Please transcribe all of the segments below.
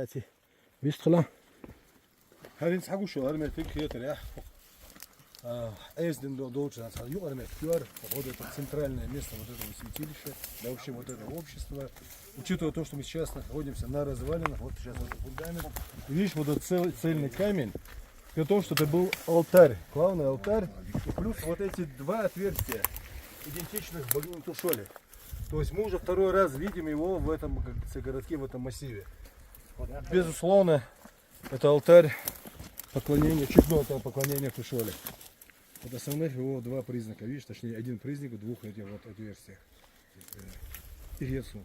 داتي بيشتغل هذه نسحقوا شو أرمي تكيت ريح ездим до участка юрмет кюр вот это центральное место вот этого святилища, да вообще вот это общество, учитывая то, что мы сейчас находимся на развалинах, вот сейчас вот фундамент, видишь вот этот цельный камень, при том, что это был алтарь, главный алтарь, и плюс вот эти два отверстия, идентичных богини Тушоли. То есть мы уже второй раз видим его в этом городке, в этом массиве. Вот, безусловно, это алтарь поклонения, честного поклонения Тушоли. Вот основных его два признака, видишь, точнее один признак в двух этих вот отверстиях. Интересно.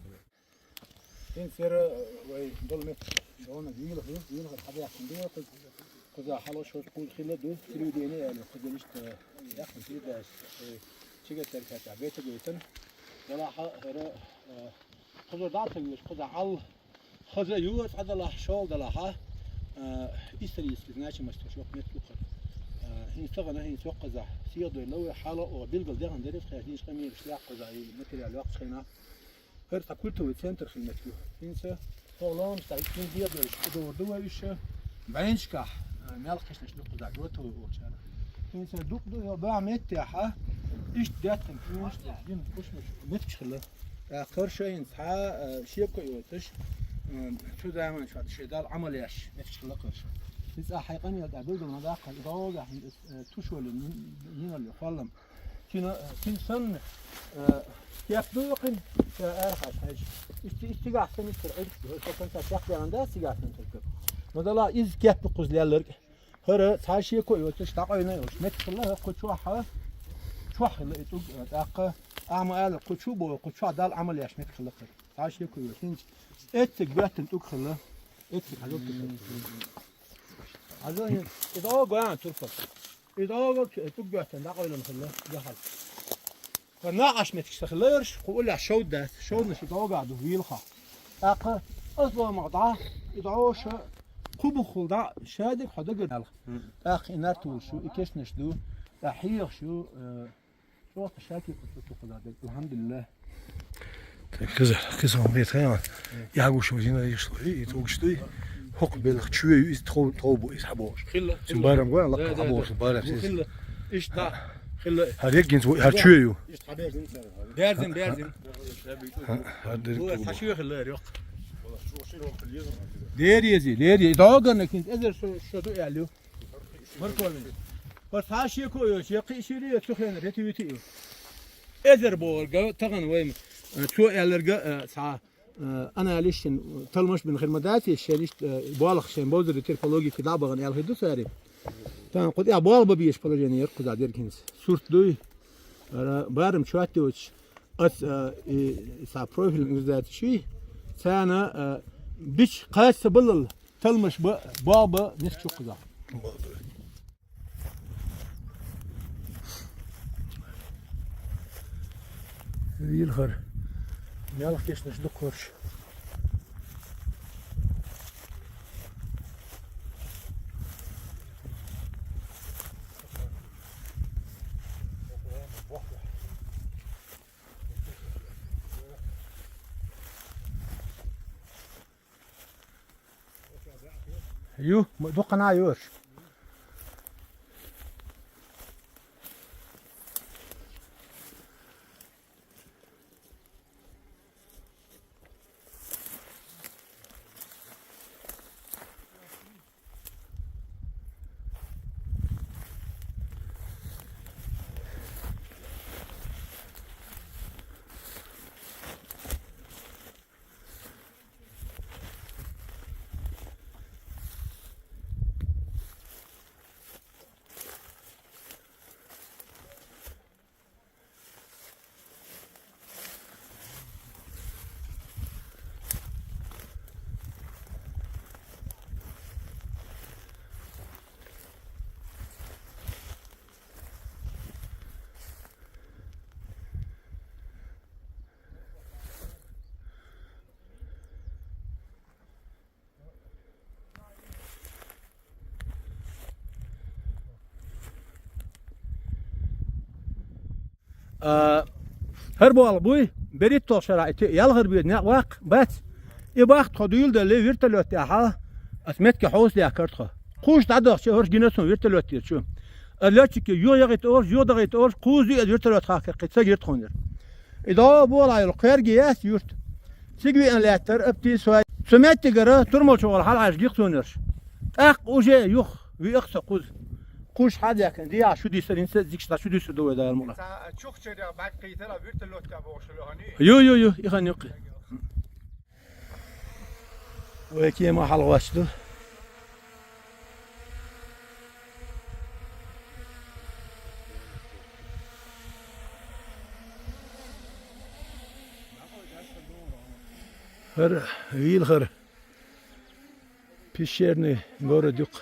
هنستغنى هنتوقع سيادة لو حالة وبيلقى ده عندنا في هذه الشيء مش لاقي قزع الماتيريال وقت خينا هرت كلته وتسنتر في المتلو إنسى طالما مستعدين بيض دور دوا إيش بعدين شكح مالكش نشلق قزع جوته وشان إنسى دوق دو يباع متاحة إيش داتن إيش دين كوش مش متشخله آخر شيء إنسى شيء كويس شو دائما شو هذا الشيء ده عمل إيش متشخله قرش biz حقيقة يدعو من هذا قال ده تشول من اللي فلم كنا يبدو يقين كأرخص هاي استجاع سنة العيد فكنت أشوف عندها استجاع سنة الكل مثلا إذا كيف بقول لك هذا تعيش يكوي وتشتاق عينه وش متخلها قد شو حا شو حلا يتوق تاق أعمال قد شو بو قد شو دال عمل ياش متخلها تعيش يكوي وتنج اتجبت تنتوق خلا اتجبت عزوني إذا قاعد ترفض إذا تقعد نقول لهم خلا جهل فناقش متشتغلش قول له شو ده شو نش إذا قاعد ويلخا أقا أصلا مقطع إذا عوش كوب خلدا شادك حدا قال أخ نرتو شو إكش نشدو أحيق شو تشاكي قلت الحمد لله Kızım bir tane ya bu şu yine işte توقشتي حق بالخشوي يستخوبوا يسحبوش سنبارم قال لك حبوش سنبارم إيش ده خلا هذيك جنس هالشويو بيرزن هو تشوي خلا يق ديري داغن كنت أزر شو يعلو مركون بس هاشي كويس يقي شيري تخين ريتيوتي أزر بورجا تغن وين شو يعلرجا ساعة أنا ليش تلمش من خدماتي الشيء بالغ شيء بوزر الترفولوجي في دابغن يالهدو ساري تان قد يا بالغ ببيش بلجاني يركض على ديركنز صورت دوي بارم شواتوش أس سا بروفيل ذات شيء ثانا بيش قاس بلل تلمش بابا نسشو قزا يلخر يالخ كيش نشدق ورش يو دوقنا يوش هربوا على بوي بريت طول شرائط يالغر بيد نواق بات ای وقت خودیل دلی ویرتلوتی ها اسمت که حوس دیا کرد خو خوش تعداد چه هرش گینسون ویرتلوتی چو الاچ که یو یقیت اور یو دقیت اور خوزی ویرتلوت خاک قصه گرت خونر ادا بولا القير جياس يورت سيجي ان لاتر ابتي سوي سمعت تجرا ترمل شغل حال عاش جيخسونرش اق وجه يخ ويخس قوز قوش حاجه كان دي شو دي سرين زيك شو دي سدو ده المره تشوخ شرا بعد قيتلا ويرتلوت كابوشلوهاني يو يخن يقي وكي ما حل واشدو هر ویل خر پیشرنی گور دیق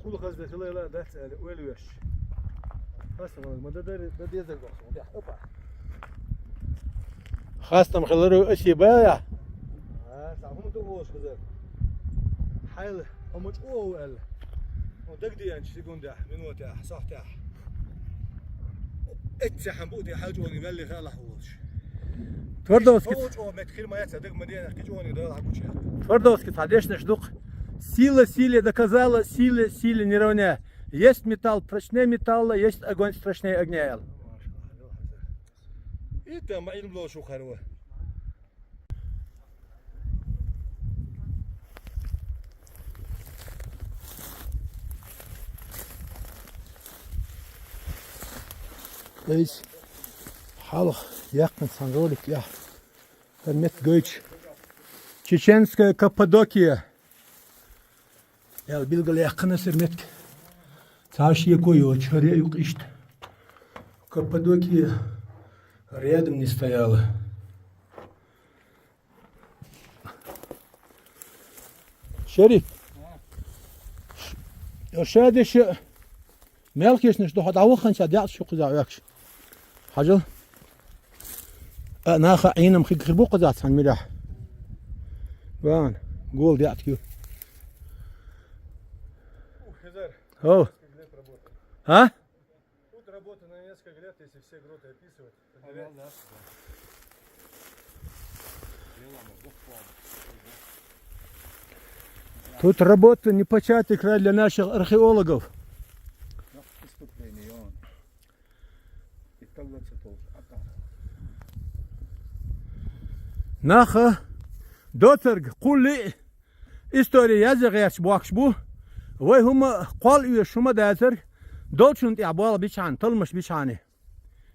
كل خزة لا لا ده ويلوش هسه ما ده يزق بقى خاصة مخلرو اشي بايع هم دوغوش خزة حيل هم او ال ودقدي يعني شتيقون ده من وتاح صح تاح اتسحن بوتي حاجوني بالي خاله حوش تفردوسكت فوج او متخيل ما يتصدق مدينة كيجوني ده حكوشي Твардовский, конечно, ждук. Сила силе доказала, силе не равня. Есть металл прочнее металла, есть огонь страшнее огня. انت ما علم لو شو خروه Deze hallo yakın sanrolik ya. Hürmet göç. Çeçenskaya Kapadokya. Ya bilgili yakın hürmet. Taşıya koyuyor. Çarıya yok işte. Kapadokya рядом не стояла. Шериф. Шадиш мелкиш ниш до хадавхан шад яс шо قزا якش. حاجه انا خاينم خي خربو قزات عن ملاح. وان قول دياتكو. Хезер, О. лет работы. А? Тут работа на несколько лет, если все гроты описывать. Тут работа непочатый край для наших археологов. Преступление он. И тогда тоже. Наха дотерг кулли история язык бакш бу. Вай هم قال إيه شو ما داتر دولشنت يعبال بيشان طلمش بيشاني.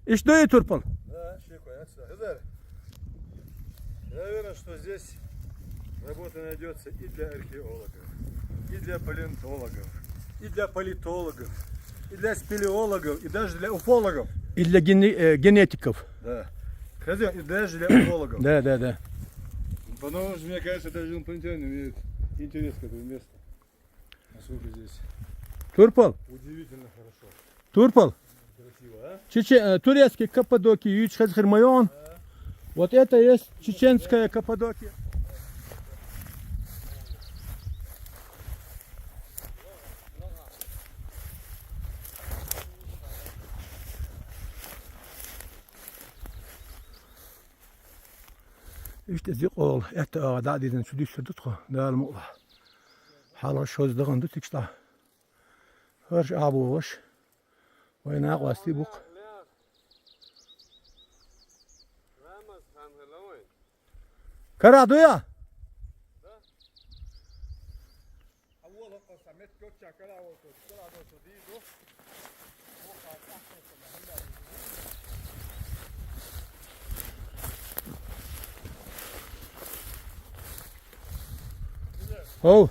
إيش ده يتربل؟ Да, Шико, Хезер. Я уверен, что здесь работа найдется и для археологов, и для палеонтологов, и для политологов, и для спелеологов, и даже для уфологов. И для генетиков. Да. Хозяин, и даже для уфологов. Да, да, да. Потому что, мне кажется, даже инопланетяне имеют интерес к этому месту. Насколько здесь Турпал? удивительно хорошо. Турпал? Красиво, а? Турецкий Каппадокия, Ючхазхермайон. Вот это есть чеченская Каппадокия. İşte zikol, ette ağda dedin, şu düşürdü tko, değerli muğla. Hala şöz dağın düt işte. Her şey abu hoş. Ve ne ağasti buk. Kara duya. Oh.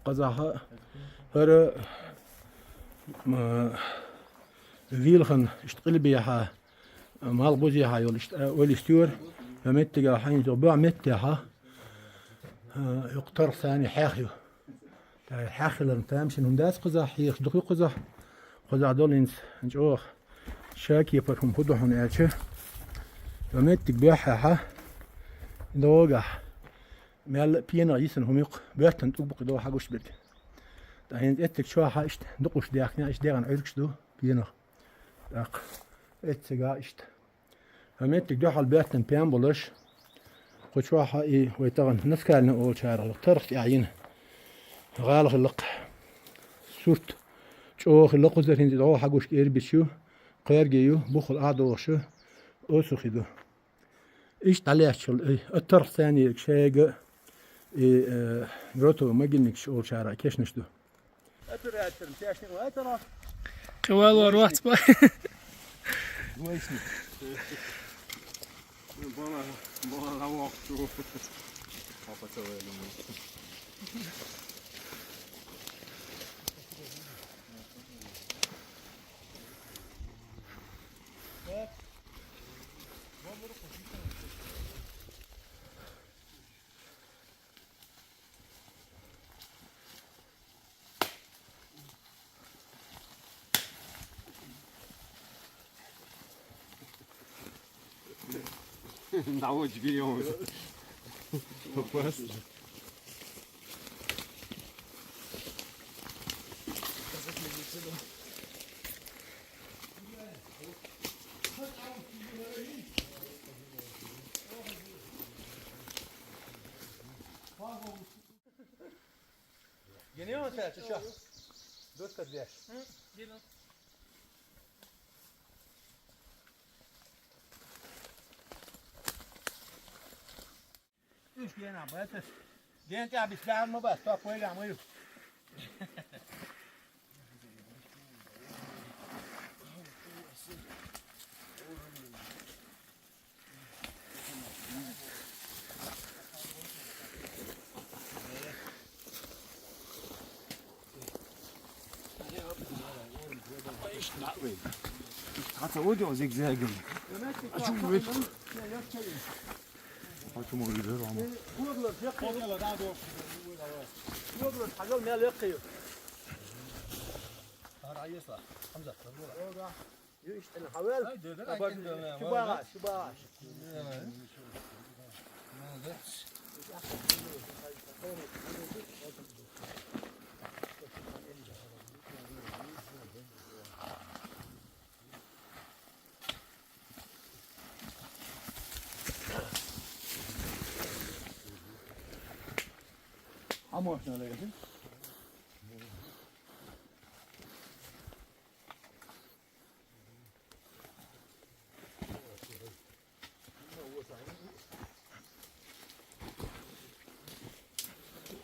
قزاها هر فيلخن اشتغل بيها مال بوزيها يولستور فمتجا حين زباع متها يقتر ثاني حاخيو حاخل تامشن هنداس قزا حيخ دقي قزا دولينس نجوخ شاكي فرهم هدوحن اتشه فمتج بيها دوغا مال بينا يسن هم يق بيرتن تبقى دو حاجوش بيت دهين اتك شو حاشت دقوش داخنا ايش داغن عيركش دو بينا داق اتسغا اشت فمتك دو حال بيرتن بيان بولش قد شو حا اي ويتغن نسكالنا اول شارع ترخ يعين غالغ اللق سورت شو خلق زرين دو حاجوش اير بيشو قير جيو بخل اعدوشو اوسخيدو ايش طلعش الطرف ثاني شيء جروتو ما قلنك شو شارع كيش نشدو قوال وروحت بقى Наводь берем. Опасно. Geliyor mu sen? Şu. Dört kat bir. Gel. Üç gene bas. Diyen ya bismillah mı bas? Top koy gamı yok. Hat er heute auch sehr gelungen. Hatım oluyor ama. Vurulur, yakıyor. Daha doğru. Vurulur, hazır ne yakıyor? Arayesla. Hamza. Orada. İşte havel. Şu bağış, şu bağış. Ama şuna da gelsin.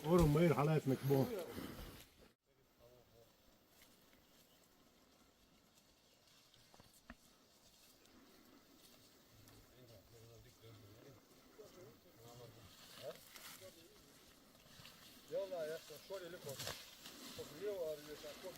Oğlum bayır halayet mekbu. Yalla ya, şöyle lik olsun. Çok iyi var ya, çok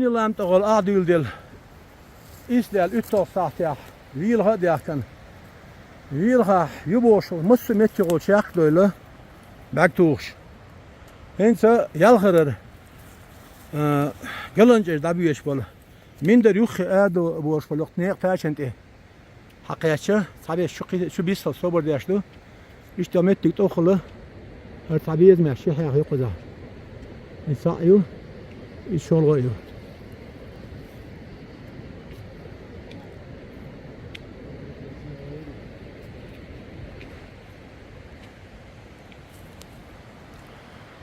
yıllam tağol adildel. İstel 3 saat ya. Vilha diyakan. Vilha yuboş mısı metçi olacak böyle. Baktuş. Hense yalhırır. Galınca da büyüş bolu. Minder yuh adu boş boluk ne paçente. Hakiyatçı tabii şu bir sabır yaşlı. İşte mettik toxulu. Her tabii ezmez şey yok o da. İnsan iş oluyor.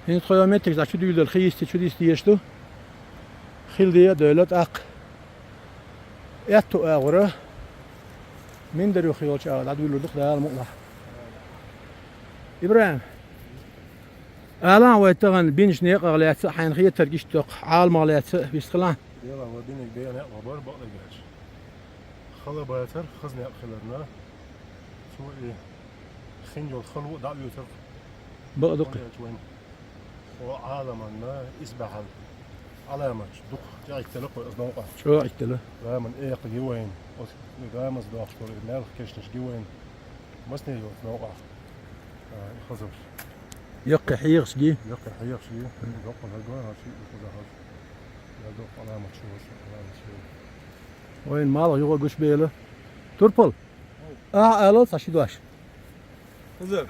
این خیامتی که چه دیگر خیستی چه دیستی یشتو خیلی دولت اق اتو آوره من دریو خیال چه آورد دیگر دخل دار مقلا إبراهيم الان ويتغن بينش نيق غليات حين خير تركيش توق عالم غليات بيستخلان يلا ودينك بيان أخبار بقى جاش خلا بيتر خزني أخلرنا شو إيه خنجو الخلو دعوة يوتر بقى دقي وين وعالمنا إسبحل علامة دق جاي تلقى أصدقاء شو عتله رامن إيه قجوين رامز داخل المال كشنش جوين مسني يوتنوقع خزر يقي حيغش جي يقي حيق شيء يدق الهجوان شيء يقول هذا يدق علامة شو علامة شو وين مال يقول قش بيله تربل ألو صاشي دواش Hazır.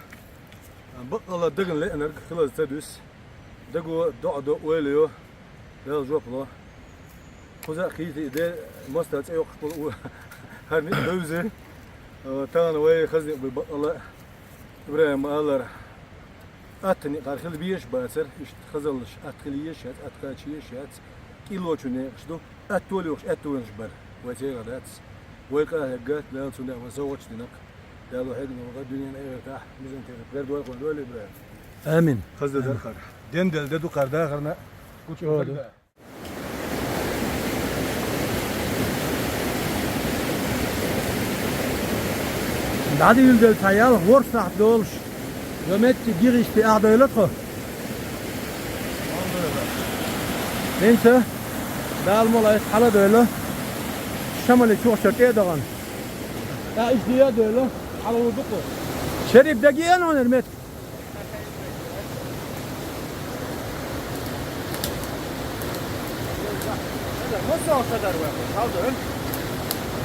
Bakkala dagın le enerji kılas tadus. Dago do öylüyor. Biraz joplo. Kuza kiti de mastat yok bu her ne dövze. Tağın ve khazni bu bakkala İbrahim ağlar. Atni qarxil biyeş basır. İşte khazalış atqiliyeş atqaçiyeş kilo çune şdu atoliyoş atolunş bar. Ve tegadat. Ve qahgat la tuna ve zawç dinak. Dalu hedin ve dünya evta bizim tepkiler dua koydu öyle bir. آمين Khazda dakar. Dendel de dukar dakarna. Kuç oldu. بعد يلدل تيال ورصح دولش ومت جيرش في أعدالته انت دال مولا يتحلى دوله شمال يشوح شرطيه دغن لا ايش دي دوله على وضوءه شريف دقيقة انا رميت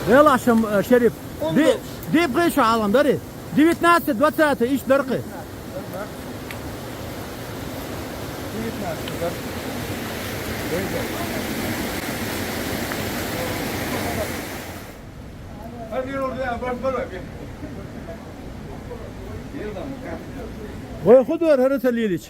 يلا عشان شريف دي بغي شو عالم داري دي 19 ايش درقي وياخذ ور هرت الليلج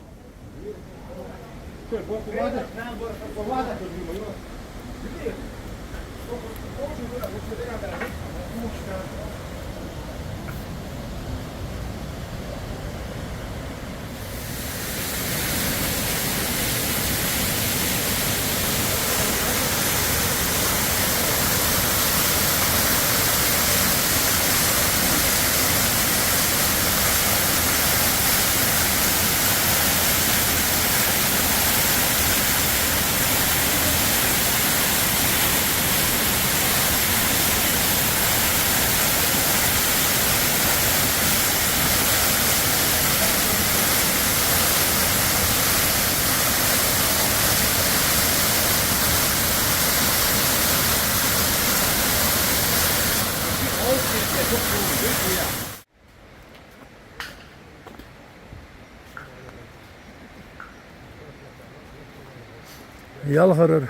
يالغرر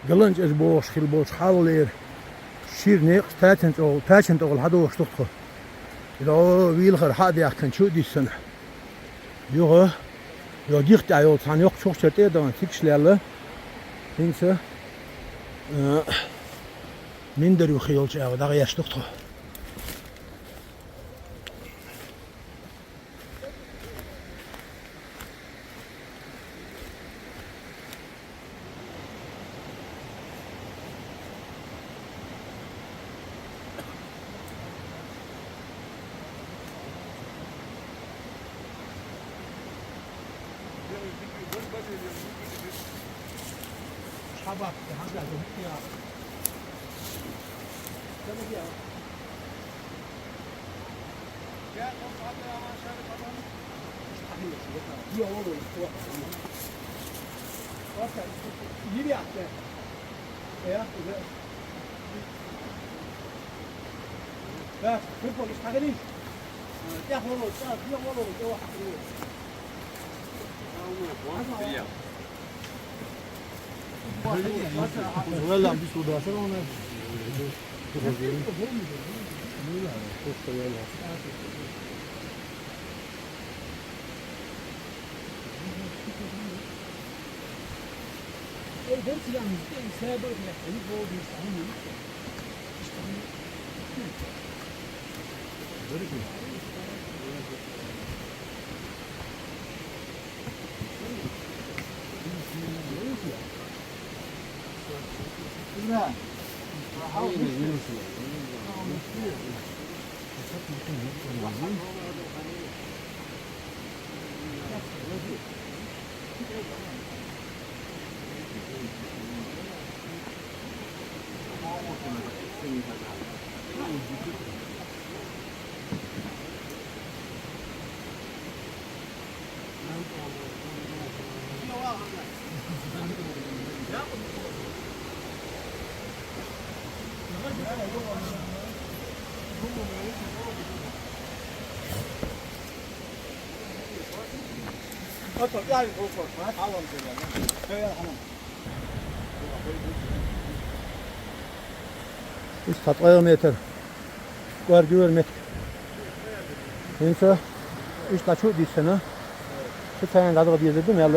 قلنج از بوش خيل بوش حالير شير نيق تاتنت اول هدوش تدخل اذا ويلغر هادي كان شو دي السنه يوه يو ديخت ايو تان يوق çok çerte edemem tikşlerle inse minder yuxiyolç ağı da yaşlıqdı حبك هذا يا كم يا يا والله يبي أحسن يا لا تقول اشتغليش يا والله يا والله يا ولا عم بيسودوا عشان هون أطلع يعني فوق ما تعلم كذا يا حمام İşte metre. Var görmek. Neyse. İşte çok değilsin ha. Bir tane daha bir dedim ya.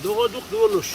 دوغ دوغ دولش